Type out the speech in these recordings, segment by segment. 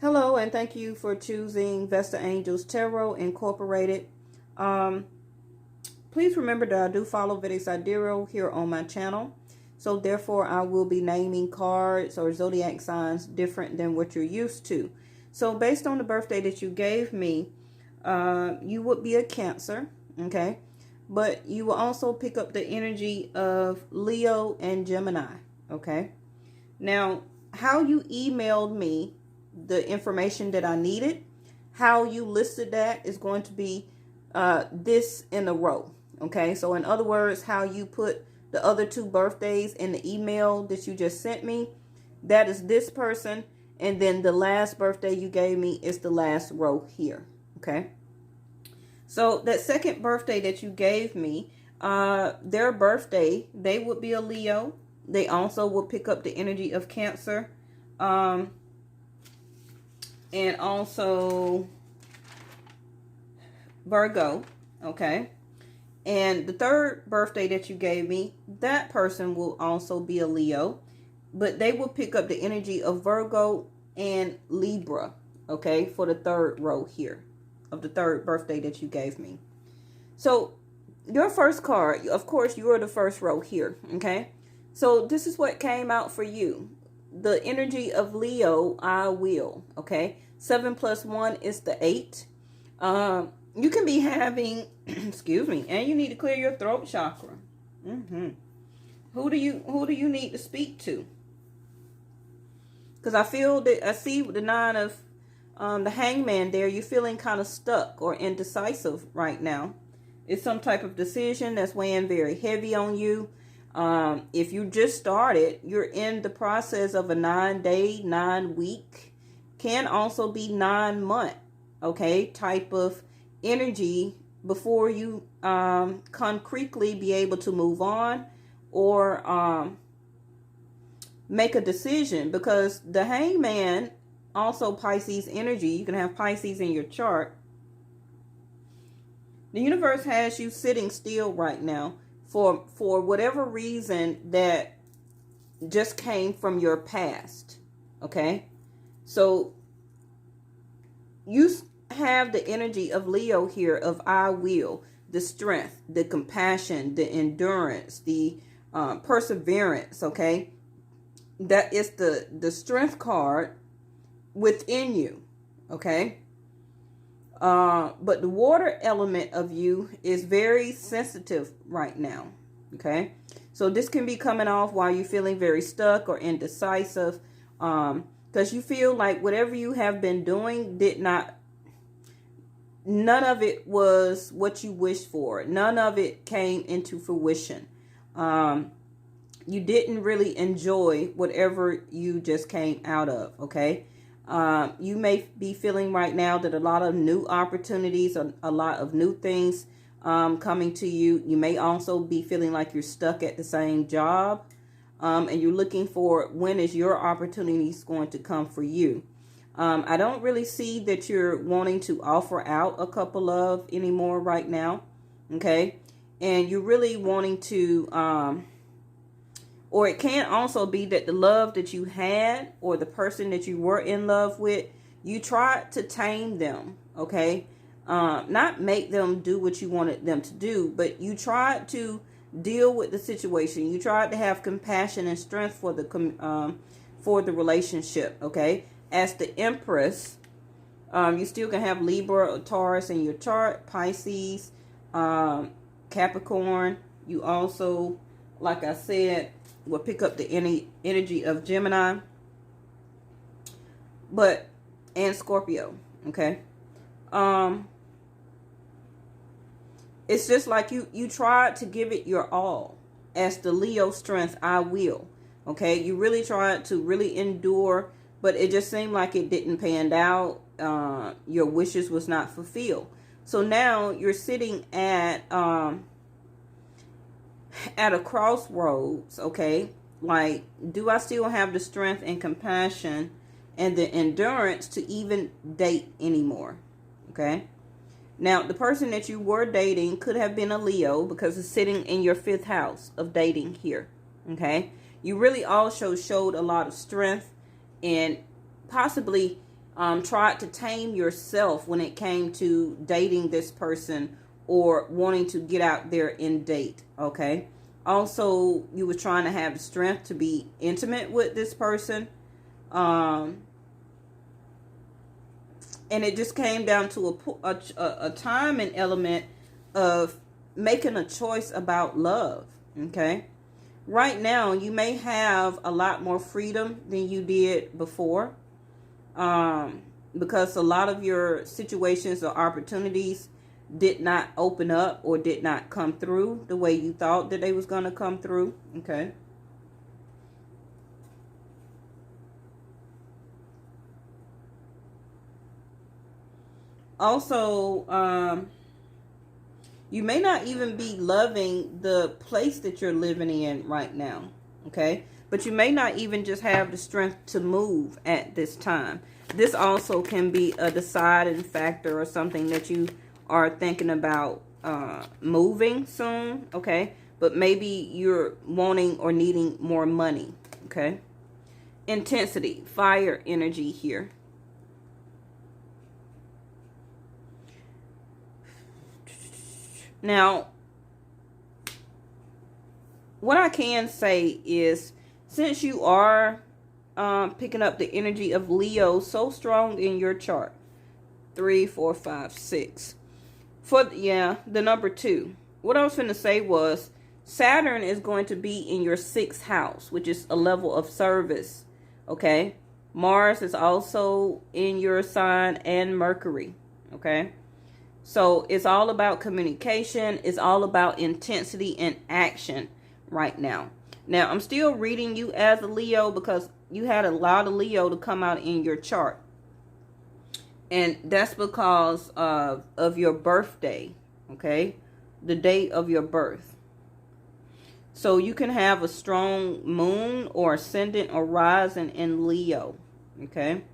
Hello, and thank you for choosing Vesta Angels Tarot Incorporated. Um, Please remember that I do follow Vedic Sidereal here on my channel. So therefore, I will be naming cards or zodiac signs different than what you're used to. So based on the birthday that you gave me, you would be a Cancer, okay? But you will also pick up the energy of Leo and Gemini, okay? Now, how you emailed me the information that I needed, how you listed that is going to be this in a row. Okay, so in other words, how you put the other two birthdays in the email that you just sent me, that is this person. And then the last birthday you gave me is the last row here. Okay, so that second birthday that you gave me, their birthday, they would be a Leo. They also will pick up the energy of Cancer. And also Virgo, okay? And the third birthday that you gave me, that person will also be a Leo, but they will pick up the energy of Virgo and Libra, okay, for the third row here of the third birthday that you gave me. So your first card, of course, you are the first row here, okay? So this is what came out for you. The energy of Leo, I will, okay? 7 plus 1 is the 8. You can be having, excuse me, and you need to clear your throat chakra. Who do you need to speak to? Because I feel that I see the 9 of the Hangman there. You're feeling kind of stuck or indecisive right now. It's some type of decision that's weighing very heavy on you. If you just started, you're in the process of a 9-day, 9-week, can also be 9-month, okay, type of energy before you concretely be able to move on or make a decision, because the Hangman, also Pisces energy, you can have Pisces in your chart. The universe has you sitting still right now for whatever reason that just came from your past, okay? So you have the energy of Leo here of I will, the strength, the compassion, the endurance, the perseverance, okay? That is the strength card within you, okay? But the water element of you is very sensitive right now, okay? So this can be coming off while you're feeling very stuck or indecisive, because you feel like whatever you have been doing none of it was what you wished for. None of it came into fruition. You didn't really enjoy whatever you just came out of, okay? You may be feeling right now that a lot of new opportunities, a lot of new things coming to you. You may also be feeling like you're stuck at the same job, and you're looking for when is your opportunities going to come for you. I don't really see that you're wanting to offer out a couple of anymore right now, okay? And you're really wanting to... or it can also be that the love that you had or the person that you were in love with, you tried to tame them, okay? Not make them do what you wanted them to do, but you tried to deal with the situation. You tried to have compassion and strength for the relationship, okay? As the Empress, you still can have Libra or Taurus in your chart, Pisces, Capricorn. You also, like I said, will pick up the energy of Gemini, and Scorpio, okay? It's just like you tried to give it your all as the Leo strength, I will, okay? You really tried to really endure, but it just seemed like it didn't pan out. Your wishes was not fulfilled. So now you're sitting at a crossroads, okay? Like, do I still have the strength and compassion and the endurance to even date anymore, okay? Now, the person that you were dating could have been a Leo because it's sitting in your 5th house of dating here, okay? You really also showed a lot of strength and possibly tried to tame yourself when it came to dating this person or wanting to get out there and date. Okay. Also, you were trying to have the strength to be intimate with this person. Um, and it just came down to a time and element of making a choice about love. Okay. Right now, you may have a lot more freedom than you did before. Because a lot of your situations or opportunities did not open up or did not come through the way you thought that they was going to come through. Okay. Also, you may not even be loving the place that you're living in right now. Okay. But you may not even just have the strength to move at this time. This also can be a deciding factor or something that you are thinking about moving soon, okay? But maybe you're wanting or needing more money, okay? Intensity, fire energy here. Now, what I can say is, since you are picking up the energy of Leo so strong in your chart, 3, 4, 5, 6. The number 2. What I was going to say was Saturn is going to be in your 6th house, which is a level of service. Okay. Mars is also in your sign, and Mercury. Okay. So it's all about communication. It's all about intensity and action right now. Now, I'm still reading you as a Leo because you had a lot of Leo to come out in your chart. And that's because of your birthday, okay? The date of your birth. So you can have a strong moon or ascendant or rising in Leo, okay?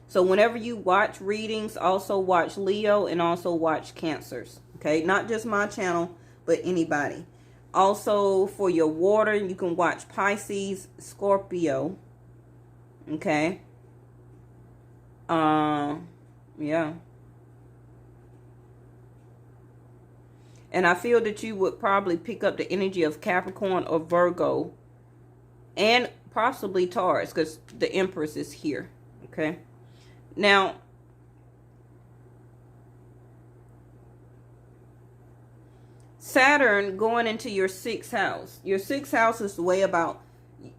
So whenever you watch readings, also watch Leo and also watch Cancers, okay? Not just my channel, but anybody. Also, for your water, you can watch Pisces, Scorpio, okay? Yeah. And I feel that you would probably pick up the energy of Capricorn or Virgo and possibly Taurus because the Empress is here, okay? Now, Saturn going into your 6th house. Your 6th house is the way about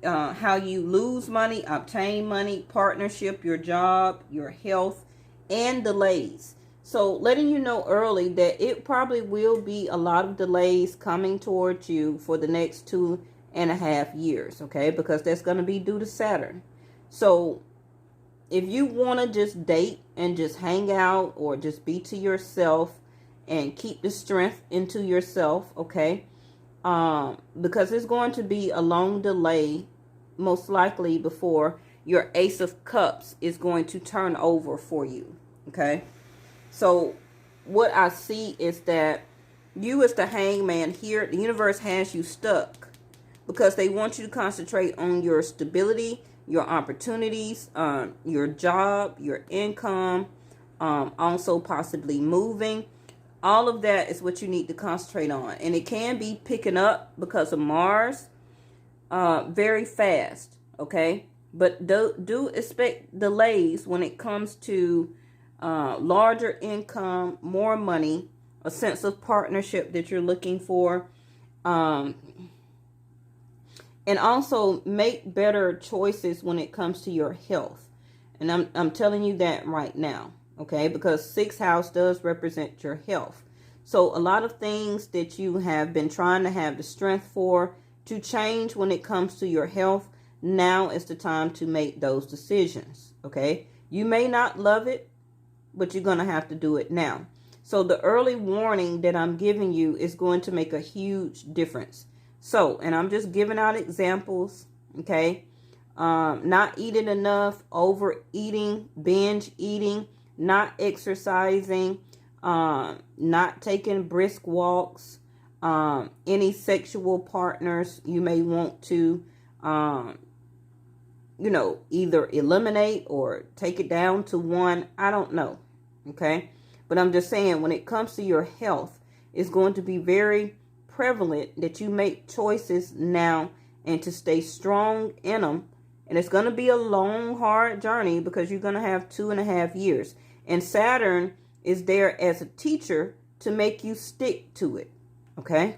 how you lose money, obtain money, partnership, your job, your health, and delays. So letting you know early that it probably will be a lot of delays coming towards you for the next 2.5 years, okay? Because that's going to be due to Saturn. So if you want to just date and just hang out or just be to yourself and keep the strength into yourself, okay? Because it's going to be a long delay, most likely before your Ace of Cups is going to turn over for you, okay? So what I see is that you as the hangman here, the universe has you stuck because they want you to concentrate on your stability, your opportunities, your job, your income, also possibly moving. All of that is what you need to concentrate on. And it can be picking up because of Mars very fast, okay? But do expect delays when it comes to larger income, more money, a sense of partnership that you're looking for. And also make better choices when it comes to your health. And I'm telling you that right now. Okay, because 6th house does represent your health. So a lot of things that you have been trying to have the strength for to change when it comes to your health, now is the time to make those decisions. Okay, you may not love it, but you're going to have to do it now. So the early warning that I'm giving you is going to make a huge difference. So, and I'm just giving out examples, okay? Not eating enough, overeating, binge eating, not exercising, not taking brisk walks, any sexual partners you may want to either eliminate or take it down to one. I don't know. Okay. But I'm just saying, when it comes to your health, it's going to be very prevalent that you make choices now and to stay strong in them. And it's going to be a long, hard journey because you're going to have 2.5 years. And Saturn is there as a teacher to make you stick to it. Okay?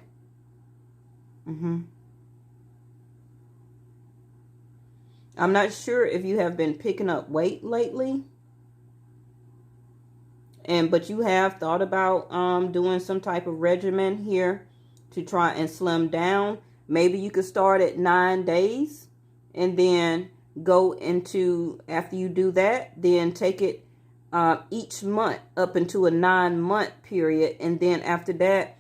I'm not sure if you have been picking up weight lately. But you have thought about doing some type of regimen here to try and slim down. Maybe you could start at 9 days and then go into, after you do that, then take it each month up into a 9-month period. And then after that,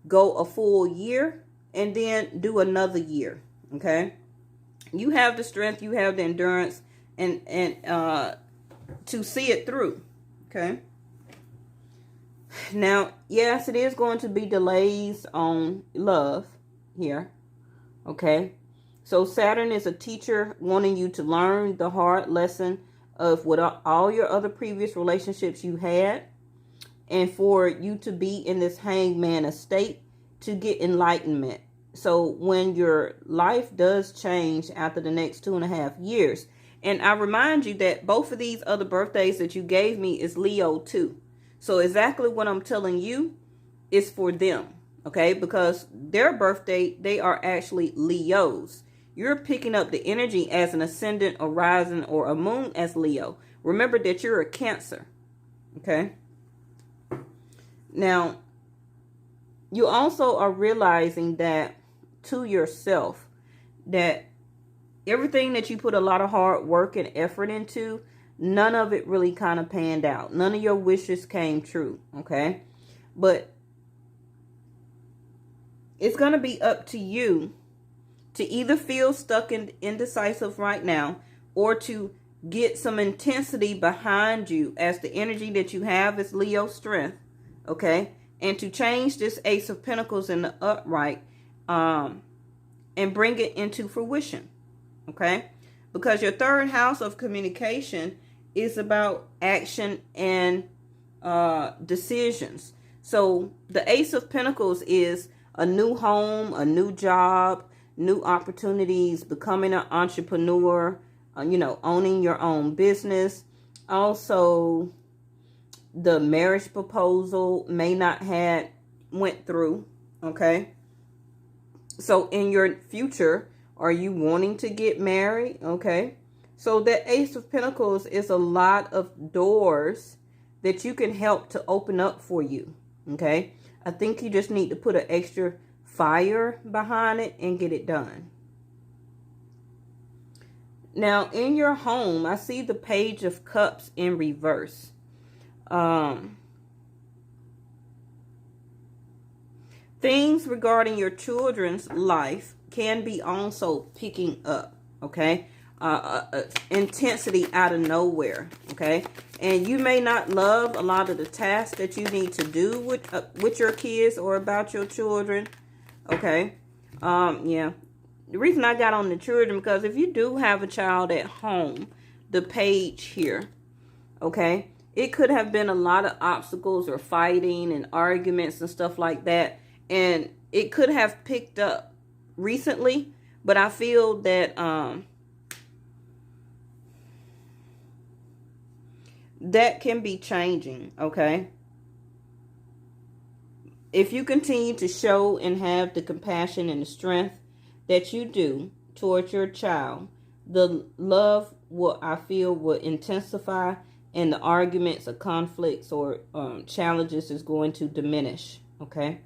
go a full year and then do another year. Okay. You have the strength, you have the endurance and to see it through. Okay. Now, yes, it is going to be delays on love here. Okay. So Saturn is a teacher wanting you to learn the hard lesson of what all your other previous relationships you had, and for you to be in this hangman state to get enlightenment. So when your life does change after the next 2.5 years, and I remind you that both of these other birthdays that you gave me is Leo too. So exactly what I'm telling you is for them, okay? Because their birthday, they are actually Leos. You're picking up the energy as an ascendant, a rising, or a moon as Leo. Remember that you're a Cancer, okay? Now, you also are realizing that to yourself that everything that you put a lot of hard work and effort into, none of it really kind of panned out. None of your wishes came true, okay? But it's going to be up to you to either feel stuck and indecisive right now, or to get some intensity behind you, as the energy that you have is Leo strength, okay? And to change this Ace of Pentacles in the upright and bring it into fruition, okay? Because your third house of communication is about action and decisions. So the Ace of Pentacles is a new home, a new job, new opportunities, becoming an entrepreneur, owning your own business. Also, the marriage proposal may not have went through, okay? So in your future, are you wanting to get married? Okay. So that Ace of Pentacles is a lot of doors that you can help to open up for you. Okay. I think you just need to put an extra fire behind it and get it done. Now, in your home, I see the Page of Cups in reverse. Things regarding your children's life can be also picking up, okay? Intensity out of nowhere, okay? And you may not love a lot of the tasks that you need to do with your kids or about your children, okay? Yeah. The reason I got on the children, because if you do have a child at home, the page here, okay, it could have been a lot of obstacles or fighting and arguments and stuff like that. And it could have picked up recently, but I feel that that can be changing, okay? If you continue to show and have the compassion and the strength that you do towards your child, the love I feel will intensify, and the arguments or conflicts or challenges is going to diminish, okay?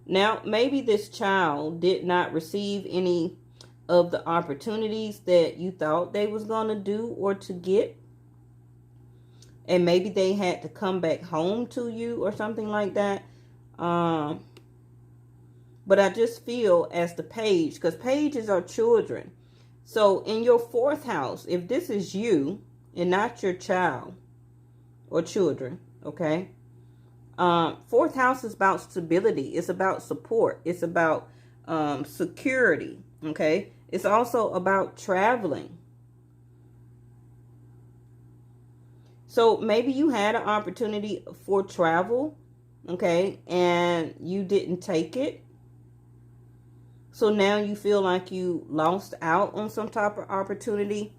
Now, maybe this child did not receive any of the opportunities that you thought they was going to do or to get. And maybe they had to come back home to you or something like that. But I just feel as the page, because pages are children. So in your fourth house, if this is you and not your child or children, okay? Fourth house is about stability. It's about support. It's about security, okay? It's also about traveling, So maybe you had an opportunity for travel, okay, and you didn't take it. So now you feel like you lost out on some type of opportunity.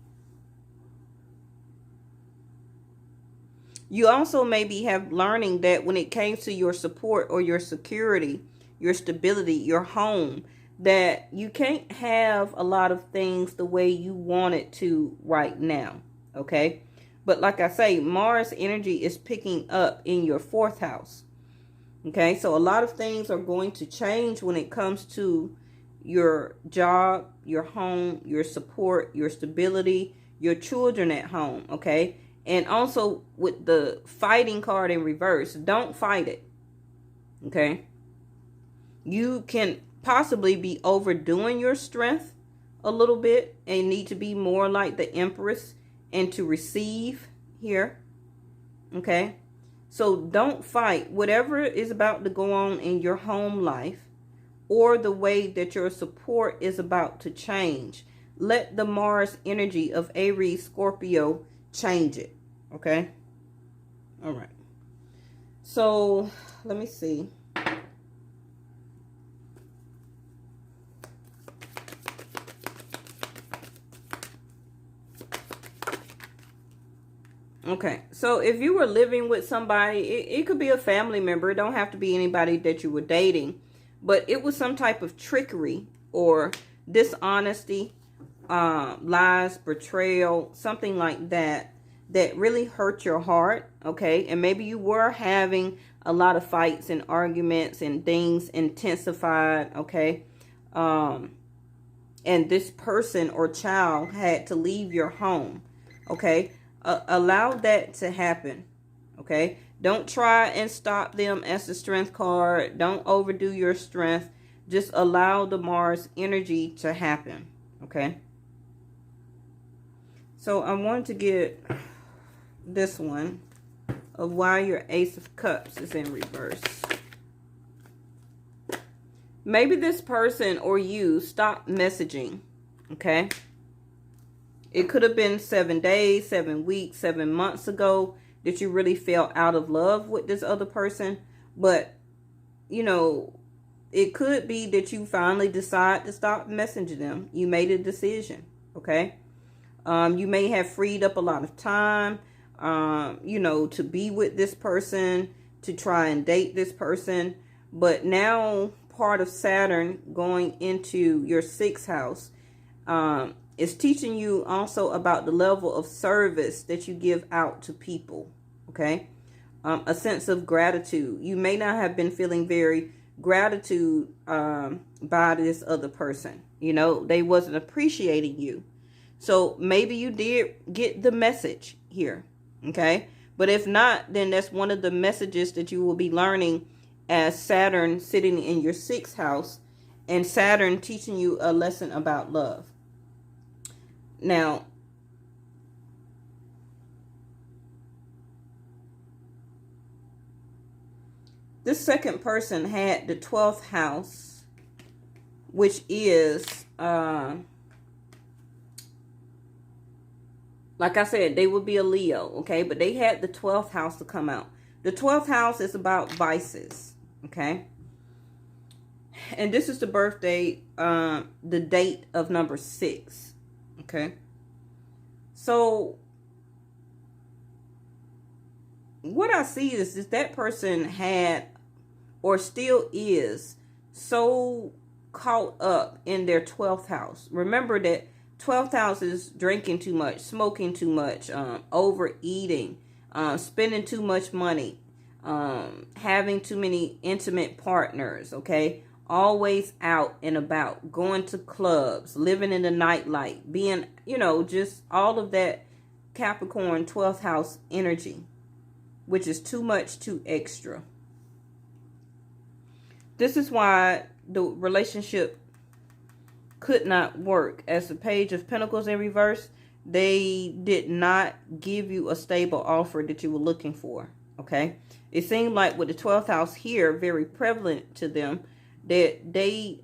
You also maybe have learning that when it came to your support or your security, your stability, your home, that you can't have a lot of things the way you want it to right now. Okay. But like I say, Mars energy is picking up in your 4th house. Okay. So a lot of things are going to change when it comes to your job, your home, your support, your stability, your children at home. Okay. And also with the fighting card in reverse, don't fight it. Okay. You can possibly be overdoing your strength a little bit and need to be more like the Empress and to receive here. Okay. So don't fight whatever is about to go on in your home life or the way that your support is about to change. Let the Mars energy of Aries, Scorpio change it. Okay. All right. So let me see. Okay. So if you were living with somebody, it could be a family member. It don't have to be anybody that you were dating, but it was some type of trickery or dishonesty, lies, betrayal, something like that, that really hurt your heart. Okay. And maybe you were having a lot of fights and arguments and things intensified. Okay. And this person or child had to leave your home. Okay. Allow that to happen. Okay. Don't try and stop them as the Strength card. Don't overdo your strength. Just allow the Mars energy to happen. Okay. So I wanted to get this one of why your Ace of Cups is in reverse. Maybe this person or you stopped messaging. Okay. It could have been 7 days, 7 weeks, 7 months ago that you really fell out of love with this other person. But, you know, it could be that you finally decide to stop messaging them. You made a decision. Okay. You may have freed up a lot of time, you know, to be with this person, to try and date this person. But now part of Saturn going into your 6th house, is teaching you also about the level of service that you give out to people. Okay. A sense of gratitude. You may not have been feeling very gratitude by this other person. You know, they wasn't appreciating you. So maybe you did get the message here. Okay. But if not, then that's one of the messages that you will be learning as Saturn sitting in your 6th house and Saturn teaching you a lesson about love. Now, this second person had the 12th house, which is, like I said, they would be a Leo, okay? But they had the 12th house to come out. The 12th house is about vices, okay? And this is the birthday, the date of number 6. Okay. So what I see is that person had or still is so caught up in their 12th house. Remember that 12th house is drinking too much, smoking too much, overeating, spending too much money, having too many intimate partners. Okay. Always out and about, going to clubs, living in the nightlife, being, you know, just all of that Capricorn 12th house energy, which is too much, too extra. This is why the relationship could not work. As the Page of Pentacles in reverse, they did not give you a stable offer that you were looking for. Okay. It seemed like with the 12th house here, very prevalent to them, that they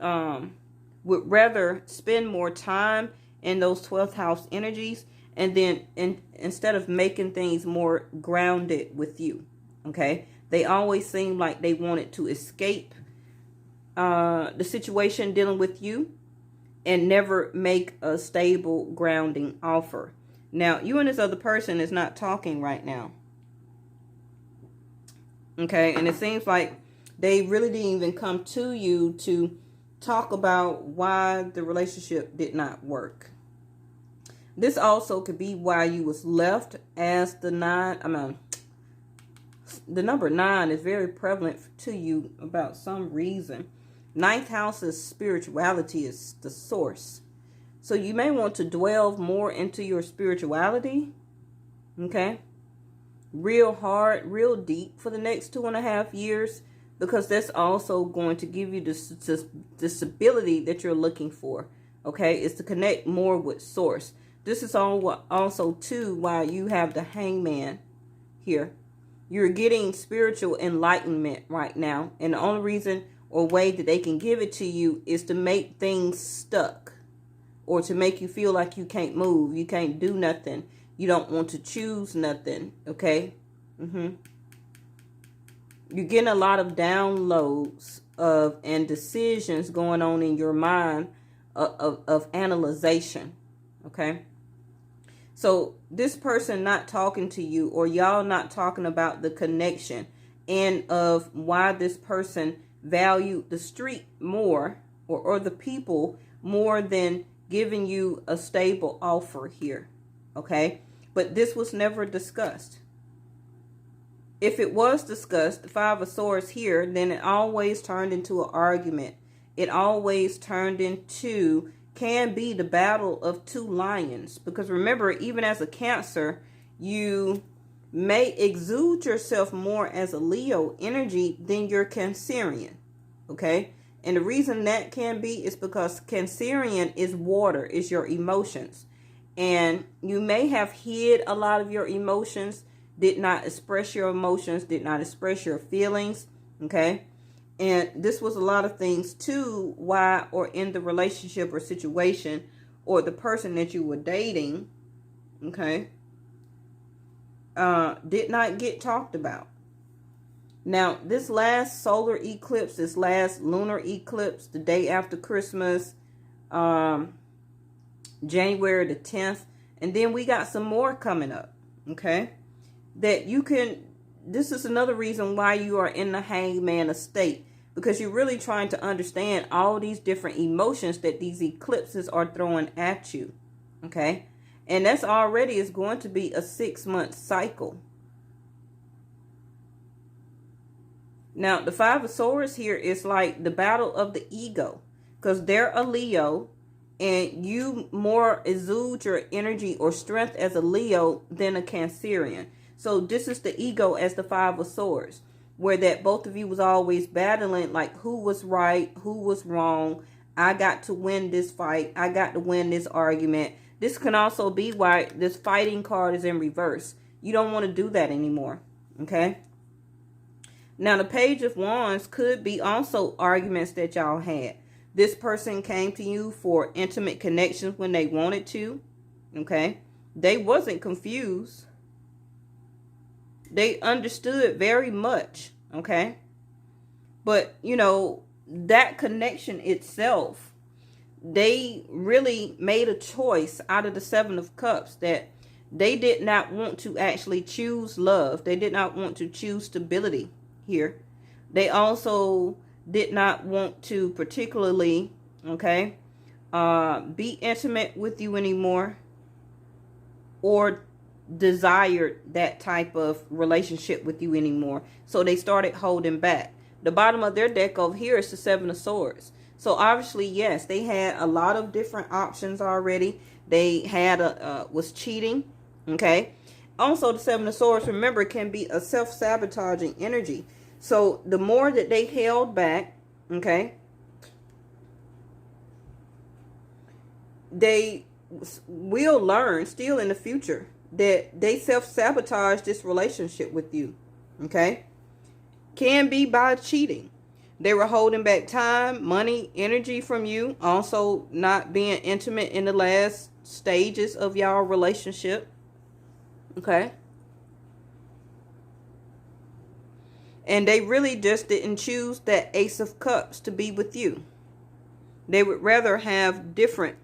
would rather spend more time in those 12th house energies and then instead of making things more grounded with you. Okay, they always seem like they wanted to escape the situation dealing with you and never make a stable grounding offer. Now, you and this other person is not talking right now. Okay, and it seems like they really didn't even come to you to talk about why the relationship did not work. This also could be why you was left, as the number 9 is very prevalent to you about some reason. Ninth house is spirituality, is the source. So you may want to delve more into your spirituality. Okay. Real hard, real deep for the next 2.5 years. Because that's also going to give you the stability that you're looking for. Okay. It's to connect more with source. This is also too why you have the hangman here. You're getting spiritual enlightenment right now. And the only reason or way that they can give it to you is to make things stuck. Or to make you feel like you can't move. You can't do nothing. You don't want to choose nothing. Okay? You're getting a lot of downloads and decisions going on in your mind of analyzation. Okay? So this person not talking to you, or y'all not talking about the connection and of why this person valued the street more or the people more than giving you a stable offer here. Okay? But this was never discussed. If it was discussed, the 5 of Swords here, then it always turned into an argument. It always turned into, can be the battle of 2 lions. Because remember, even as a Cancer, you may exude yourself more as a Leo energy than your Cancerian. Okay? And the reason that can be is because Cancerian is water, is your emotions. And you may have hid a lot of your emotions, did not express your emotions, did not express your feelings. Okay? And this was a lot of things too, why or in the relationship or situation or the person that you were dating, okay, did not get talked about. Now, this last solar eclipse, this last lunar eclipse, the day after Christmas, January the 10th, and then we got some more coming up, okay, that you can, this is another reason why you are in the hangman state, because you're really trying to understand all these different emotions that these eclipses are throwing at you, okay, and that's already is going to be a 6-month cycle. Now, the 5 of Swords here is like the battle of the ego. Because they're a Leo. And you more exude your energy or strength as a Leo than a Cancerian. So this is the ego as the 5 of Swords. Where that both of you was always battling. Like who was right, who was wrong. I got to win this fight. I got to win this argument. This can also be why this fighting card is in reverse. You don't want to do that anymore. Okay? Now, the Page of Wands could be also arguments that y'all had. This person came to you for intimate connections when they wanted to. Okay? They wasn't confused. They understood very much. Okay? But, you know, that connection itself, they really made a choice out of the 7 of Cups that they did not want to actually choose love. They did not want to choose stability. Here, they also did not want to particularly, okay, be intimate with you anymore or desired that type of relationship with you anymore. So they started holding back. The bottom of their deck over here is the 7 of Swords. So obviously, yes, they had a lot of different options already. They had was cheating, okay. Also, the 7 of Swords, remember, can be a self-sabotaging energy. So, the more that they held back, okay, they will learn still in the future that they self-sabotage this relationship with you, okay? Can be by cheating. They were holding back time, money, energy from you. Also, not being intimate in the last stages of y'all relationship. Okay. And they really just didn't choose that Ace of Cups to be with you. They would rather have different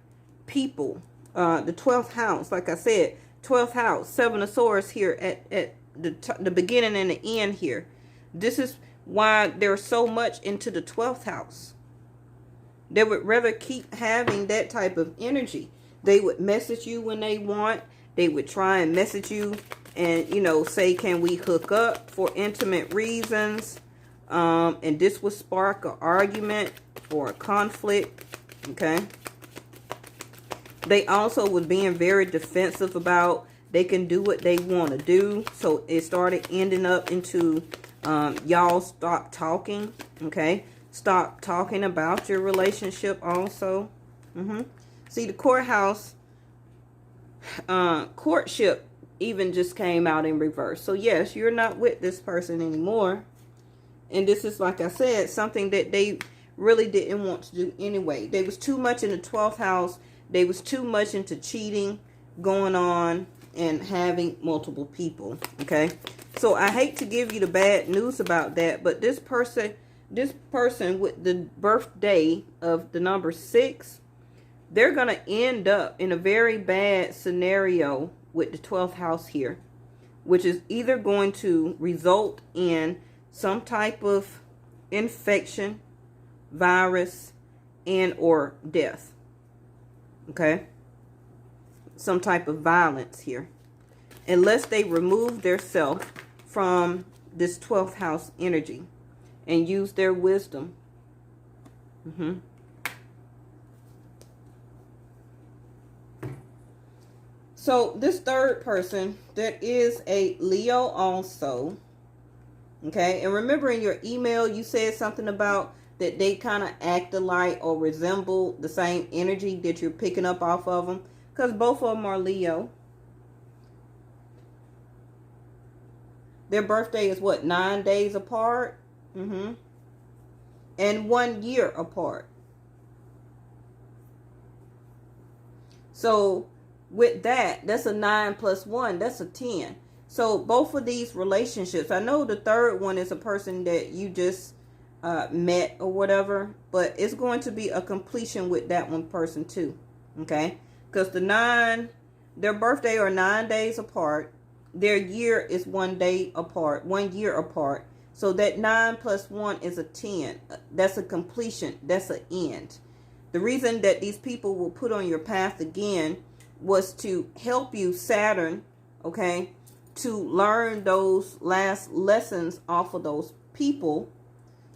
people. The 12th house, like I said, 12th house, 7 of Swords here at the beginning and the end here. This is why they're so much into the 12th house. They would rather keep having that type of energy. They would message you when they want. They would try and message you and, you know, say, can we hook up for intimate reasons? And this would spark an argument or a conflict. Okay. They also was being very defensive about they can do what they want to do. So it started ending up into y'all stop talking. Okay. Stop talking about your relationship also. See, the courthouse, courtship even just came out in reverse. So yes, you're not with this person anymore. And this is, like I said, something that they really didn't want to do anyway. They was too much in the 12th house. They was too much into cheating, going on, and having multiple people. Okay. So I hate to give you the bad news about that, but this person with the birthday of the number 6, they're going to end up in a very bad scenario with the 12th house here, which is either going to result in some type of infection, virus, and or death. Okay? Some type of violence here. Unless they remove themselves from this 12th house energy and use their wisdom. So this third person, that is a Leo also. Okay, and remember in your email you said something about that they kind of act alike or resemble the same energy that you're picking up off of them, because both of them are Leo. Their birthday is what, 9 days apart? And 1 year apart. So with that, that's a 9 plus 1, that's a 10. So both of these relationships, I know the third one is a person that you just met or whatever, but it's going to be a completion with that one person too. Okay? Because the 9, their birthday are 9 days apart. Their year is 1 day apart, 1 year apart. So that 9 plus 1 is a 10. That's a completion. That's an end. The reason that these people will put on your path again was to help you, Saturn, okay, to learn those last lessons off of those people,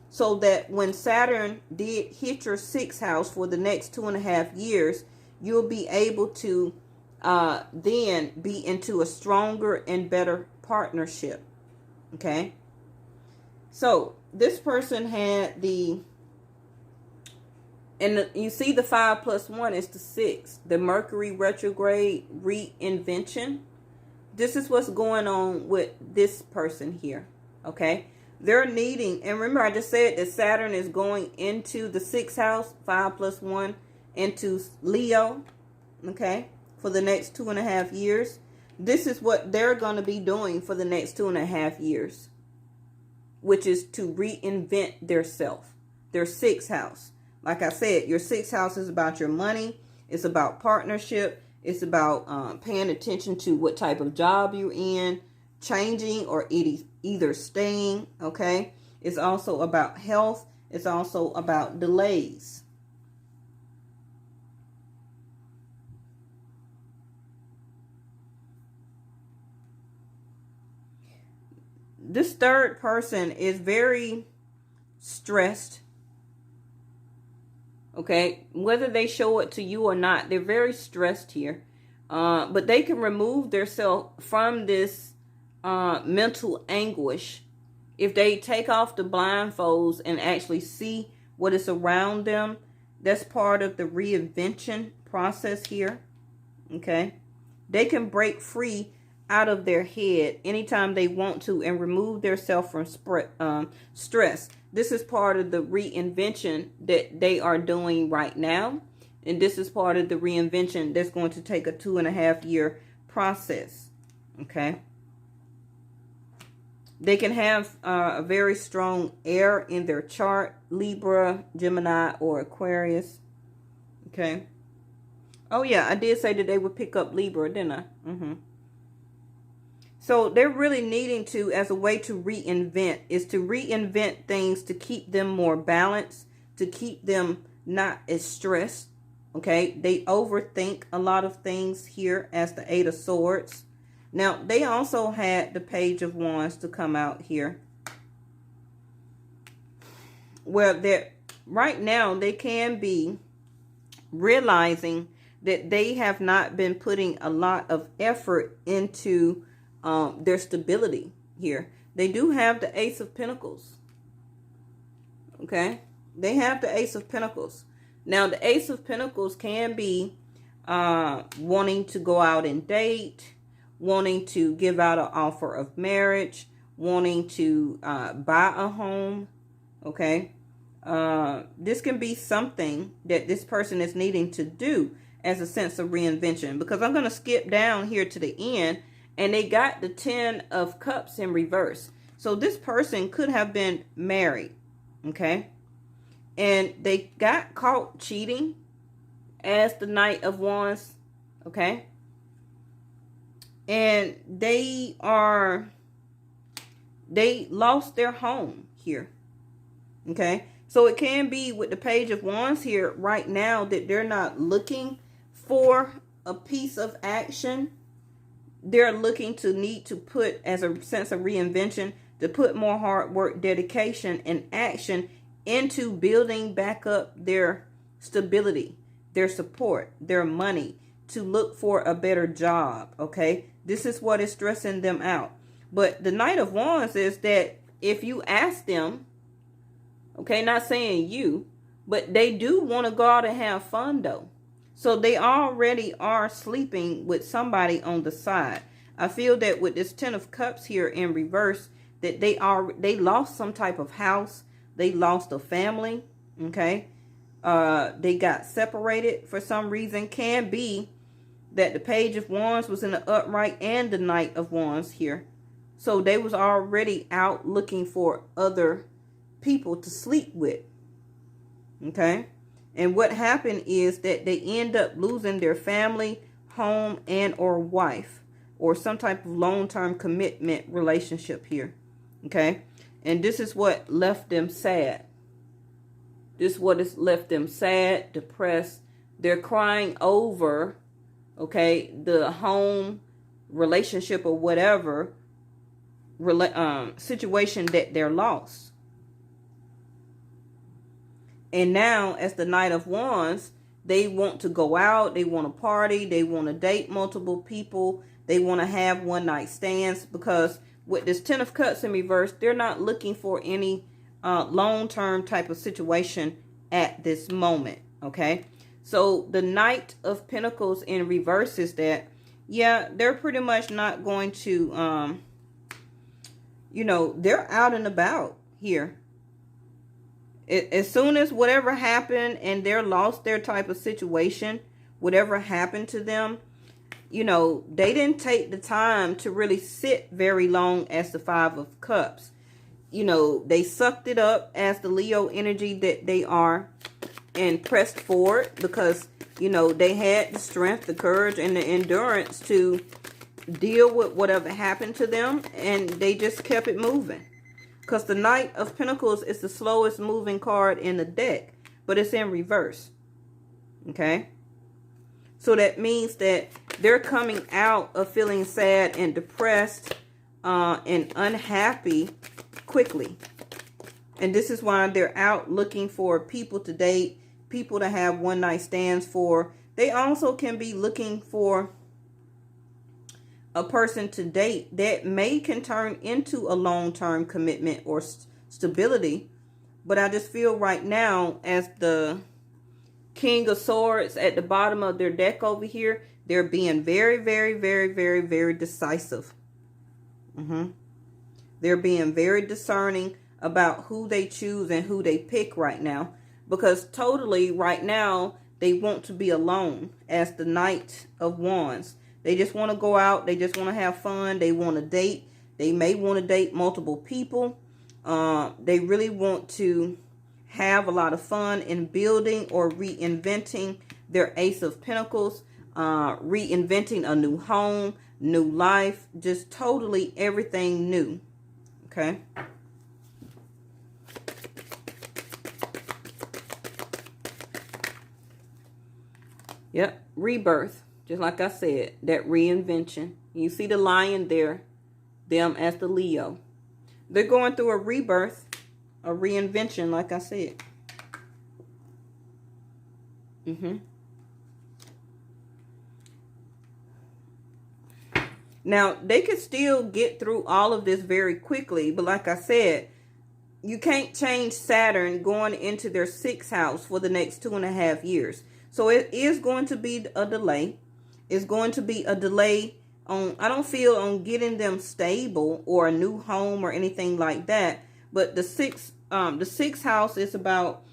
so that when Saturn did hit your 6th house for the next 2.5 years, you'll be able to then be into a stronger and better partnership. Okay. So this person had the, and you see the 5 plus 1 is the 6, the Mercury retrograde reinvention. This is what's going on with this person here. Okay. They're needing, and remember I just said that Saturn is going into the 6th house, 5 plus 1, into Leo. Okay. For the next 2.5 years. This is what they're going to be doing for the next 2.5 years. Which is to reinvent their self. Their 6th house. Like I said, your 6th house is about your money. It's about partnership. It's about paying attention to what type of job you're in. Changing or either staying. Okay. It's also about health. It's also about delays. This third person is very stressed. Okay. Whether they show it to you or not, they're very stressed here. But they can remove themselves from this mental anguish if they take off the blindfolds and actually see what is around them. That's part of the reinvention process here. Okay. They can break free out of their head anytime they want to and remove themselves from stress. This is part of the reinvention that they are doing right now. And this is part of the reinvention that's going to take a 2.5-year process. Okay. They can have a very strong air in their chart. Libra, Gemini, or Aquarius. Okay. Oh, yeah. I did say that they would pick up Libra, didn't I? So they're really needing to, as a way to reinvent, is to reinvent things to keep them more balanced, to keep them not as stressed. Okay. They overthink a lot of things here as the 8 of Swords. Now, they also had the Page of Wands to come out here. Well, right now, they can be realizing that they have not been putting a lot of effort into their stability here. They do have the Ace of Pentacles. Okay? They have the Ace of Pentacles. Now, the Ace of Pentacles can be wanting to go out and date, wanting to give out an offer of marriage, wanting to buy a home. Okay? This can be something that this person is needing to do as a sense of reinvention. Because I'm going to skip down here to the end, and they got the 10 of Cups in reverse. So this person could have been married. Okay? And they got caught cheating as the Knight of Wands. Okay? And they lost their home here. Okay? So it can be with the Page of Wands here right now that they're not looking for a piece of action. They're looking to need to put, as a sense of reinvention, to put more hard work, dedication, and action into building back up their stability, their support, their money, to look for a better job. Okay? This is what is stressing them out. But the Knight of Wands is that if you ask them, okay, not saying you, but they do want to go out and have fun though. So they already are sleeping with somebody on the side. I feel that with this 10 of Cups here in reverse, that they lost some type of house. They lost a family. Okay. They got separated for some reason. Can be that the Page of Wands was in the upright and the Knight of Wands here. So they was already out looking for other people to sleep with. Okay. And what happened is that they end up losing their family, home, and or wife, or some type of long-term commitment relationship here. Okay. And this is what left them sad. This is what has left them sad, depressed. They're crying over, okay, the home, relationship, or whatever situation that they're lost. And now, as the Knight of Wands, they want to go out, they want to party, they want to date multiple people, they want to have one-night stands, because with this 10 of Cups in reverse, they're not looking for any long-term type of situation at this moment. Okay? So the Knight of Pentacles in reverse is that, yeah, they're pretty much not going to, they're out and about here. As soon as whatever happened and they're lost their type of situation, whatever happened to them, they didn't take the time to really sit very long as the 5 of Cups. They sucked it up as the Leo energy that they are and pressed forward because, they had the strength, the courage, and the endurance to deal with whatever happened to them, and they just kept it moving. Because the Knight of Pentacles is the slowest moving card in the deck, but it's in reverse. Okay? So that means that they're coming out of feeling sad and depressed and unhappy quickly. And this is why they're out looking for people to date, people to have one-night stands for. They also can be looking for a person to date that can turn into a long-term commitment or stability. But I just feel right now, as the King of Swords at the bottom of their deck over here, they're being very, very, very, very, very decisive. They're being very discerning about who they choose and who they pick right now. Because totally right now, They want to be alone as the Knight of Wands. They just want to go out. They just want to have fun. They want to date. They may want to date multiple people. They really want to have a lot of fun in building or reinventing their Ace of Pentacles, reinventing a new home, new life, just totally everything new. Okay. Yep, rebirth. Just like I said, that reinvention. You see the lion there, them as the Leo. They're going through a rebirth, a reinvention, like I said. Now, they could still get through all of this very quickly, but like I said, you can't change Saturn going into their 6th house for the next 2.5 years. So it is going to be a delay. It's going to be a delay on, I don't feel, on getting them stable or a new home or anything like that. But the sixth house is about,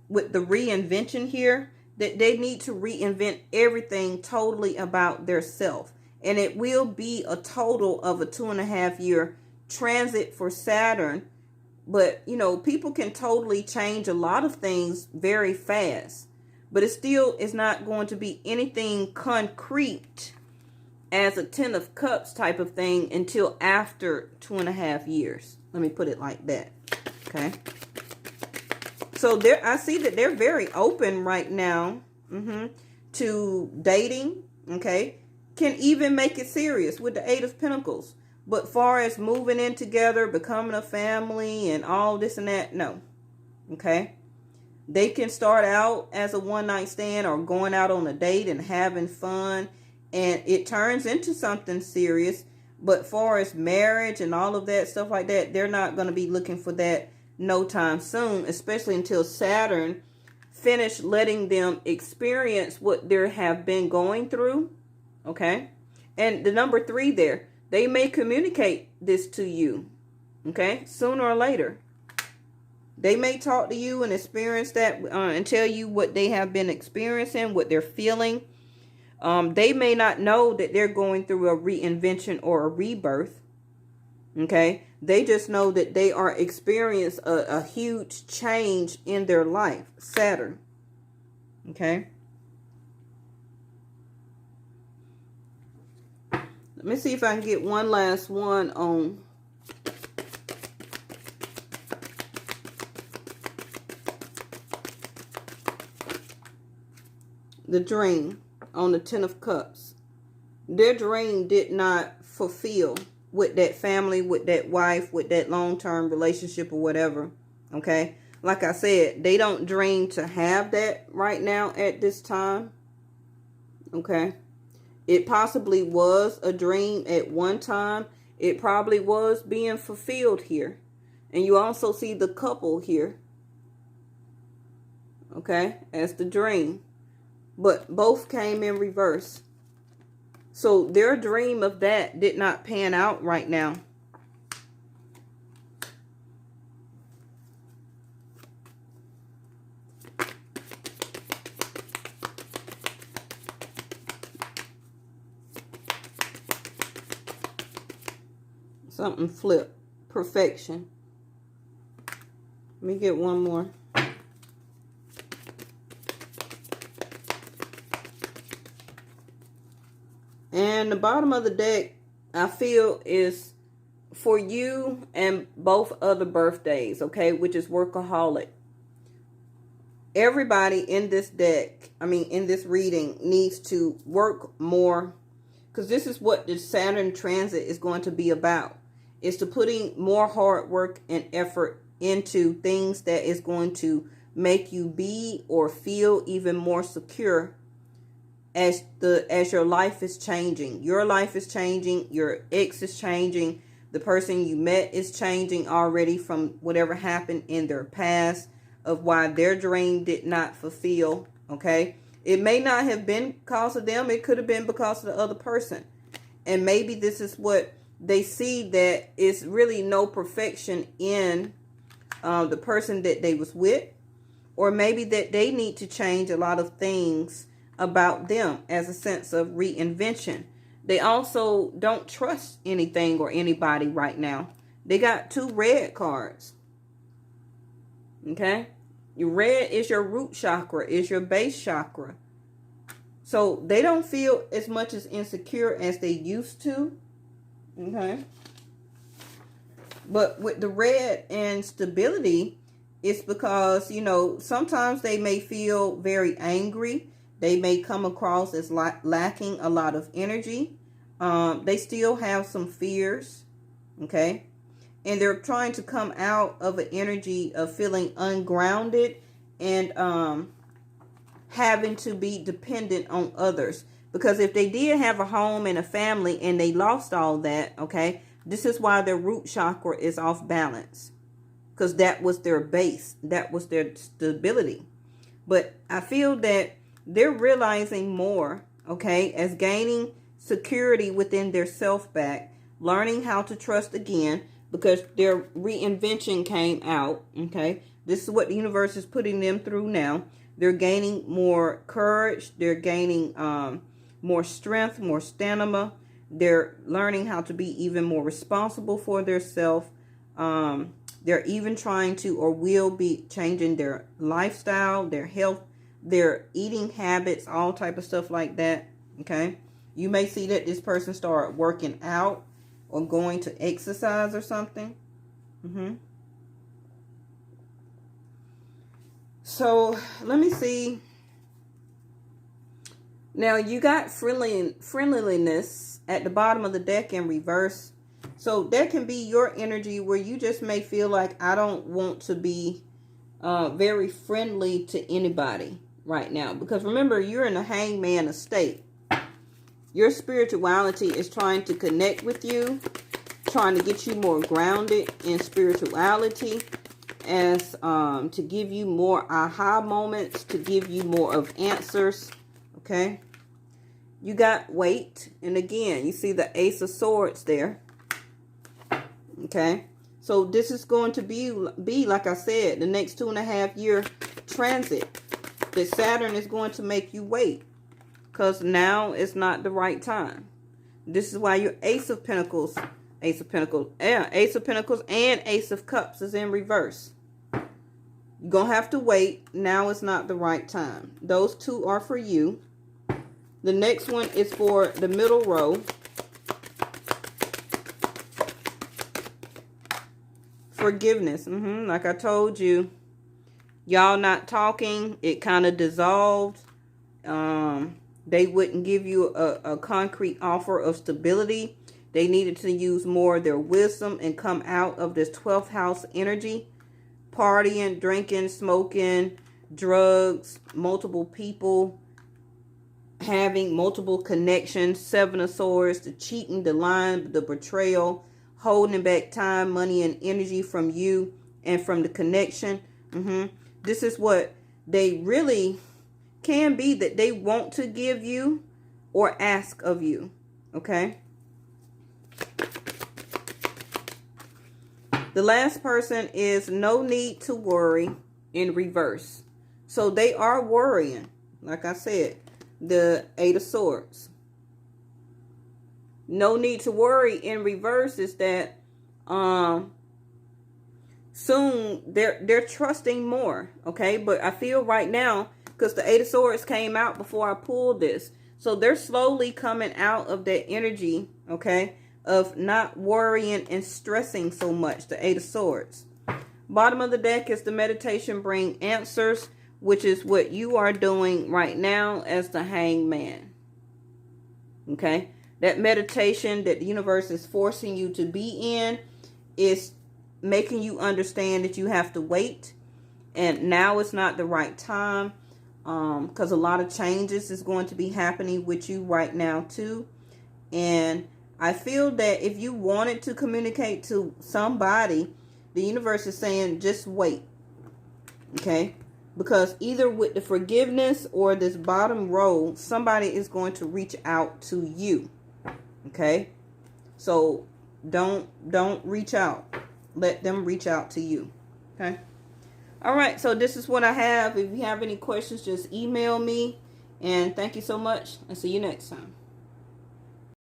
with the reinvention here, that they need to reinvent everything totally about their self. And it will be a total of a 2.5 year transit for Saturn. But, you know, people can totally change a lot of things very fast. But it still is not going to be anything concrete as a 10 of Cups type of thing until after 2.5 years. Let me put it like that. Okay. So there, I see that they're very open right now to dating. Okay. Can even make it serious with the 8 of Pentacles. But far as moving in together, becoming a family and all this and that, no. Okay. They can start out as a one-night stand or going out on a date and having fun, and it turns into something serious. But far as marriage and all of that stuff like that, they're not going to be looking for that no time soon, especially until Saturn finish letting them experience what they have been going through. Okay. And the number 3 there, they may communicate this to you. Okay. Sooner or later. They may talk to you and experience that and tell you what they have been experiencing, what they're feeling. They may not know that they're going through a reinvention or a rebirth. Okay. They just know that they are experiencing a huge change in their life. Saturn. Okay. Let me see if I can get one last one on the dream on the 10 of Cups. Their dream did not fulfill with that family, with that wife, with that long-term relationship or whatever. Okay. Like I said, they don't dream to have that right now at this time. Okay. It possibly was a dream at one time. It probably was being fulfilled here. And you also see the couple here. Okay. As the dream. But both came in reverse. So their dream of that did not pan out right now. Something flipped. Perfection. Let me get one more. And the bottom of the deck, I feel, is for you and both other birthdays, okay, which is workaholic. Everybody in this deck, in this reading, needs to work more, because this is what the Saturn transit is going to be about. It's to putting more hard work and effort into things that is going to make you be or feel even more secure as your life is changing. Your life is changing. Your ex is changing. The person you met is changing already from whatever happened in their past of why their dream did not fulfill. Okay. It may not have been because of them. It could have been because of the other person. And maybe this is what they see, that it's really no perfection in the person that they was with. or maybe that they need to change a lot of things about them as a sense of reinvention. They also don't trust anything or anybody right now. They got 2 red cards. Okay? Your red is your root chakra, is your base chakra. So they don't feel as much as insecure as they used to. Okay? But with the red and stability, it's because, you know, sometimes they may feel very angry. They may come across as lacking a lot of energy. They still have some fears. Okay? And they're trying to come out of an energy of feeling ungrounded and having to be dependent on others. Because if they did have a home and a family and they lost all that, okay, this is why their root chakra is off balance. Because that was their base. That was their stability. But I feel that they're realizing more, okay, as gaining security within their self back, learning how to trust again, because their reinvention came out, okay? This is what the universe is putting them through now. They're gaining more courage. They're gaining more strength, more stamina. They're learning how to be even more responsible for their self. They're even trying to or will be changing their lifestyle, their health, their eating habits, all type of stuff like that, okay? You may see that this person start working out or going to exercise or something. So let me see. Now you got friendliness at the bottom of the deck in reverse. So that can be your energy where you just may feel like, I don't want to be very friendly to anybody right now. Because remember, you're in a hangman estate. Your spirituality is trying to connect with you, trying to get you more grounded in spirituality, as to give you more aha moments, to give you more of answers. Okay, you got weight, and again, you see the Ace of Swords there. Okay, so this is going to be like I said, the next 2.5 year transit that Saturn is going to make you wait. Because now is not the right time. This is why your Ace of Pentacles and Ace of Cups is in reverse. You're going to have to wait. Now is not the right time. Those 2 are for you. The next one is for the middle row. Forgiveness. Like I told you, y'all not talking. It kind of dissolved. They wouldn't give you a concrete offer of stability. They needed to use more of their wisdom and come out of this 12th house energy. Partying, drinking, smoking, drugs, multiple people, having multiple connections, 7 of Swords, the cheating, the lying, the betrayal, holding back time, money, and energy from you and from the connection. This is what they really can be, that they want to give you or ask of you. Okay. The last person is no need to worry in reverse. So they are worrying. Like I said, the 8 of Swords. No need to worry in reverse is that soon they're trusting more. Okay. But I feel right now, because the 8 of Swords came out before I pulled this. So they're slowly coming out of that energy, okay, of not worrying and stressing so much, the 8 of Swords. Bottom of the deck is the meditation bring answers, which is what you are doing right now as the Hangman. Okay? That meditation that the universe is forcing you to be in is making you understand that you have to wait. And now is not the right time. Because a lot of changes is going to be happening with you right now too. And I feel that if you wanted to communicate to somebody, the universe is saying just wait. Okay? Because either with the forgiveness or this bottom row, somebody is going to reach out to you. Okay? So don't reach out. Let them reach out to you. Okay? All right, so this is what I have. If you have any questions, just email me. And thank you so much. And see you next time.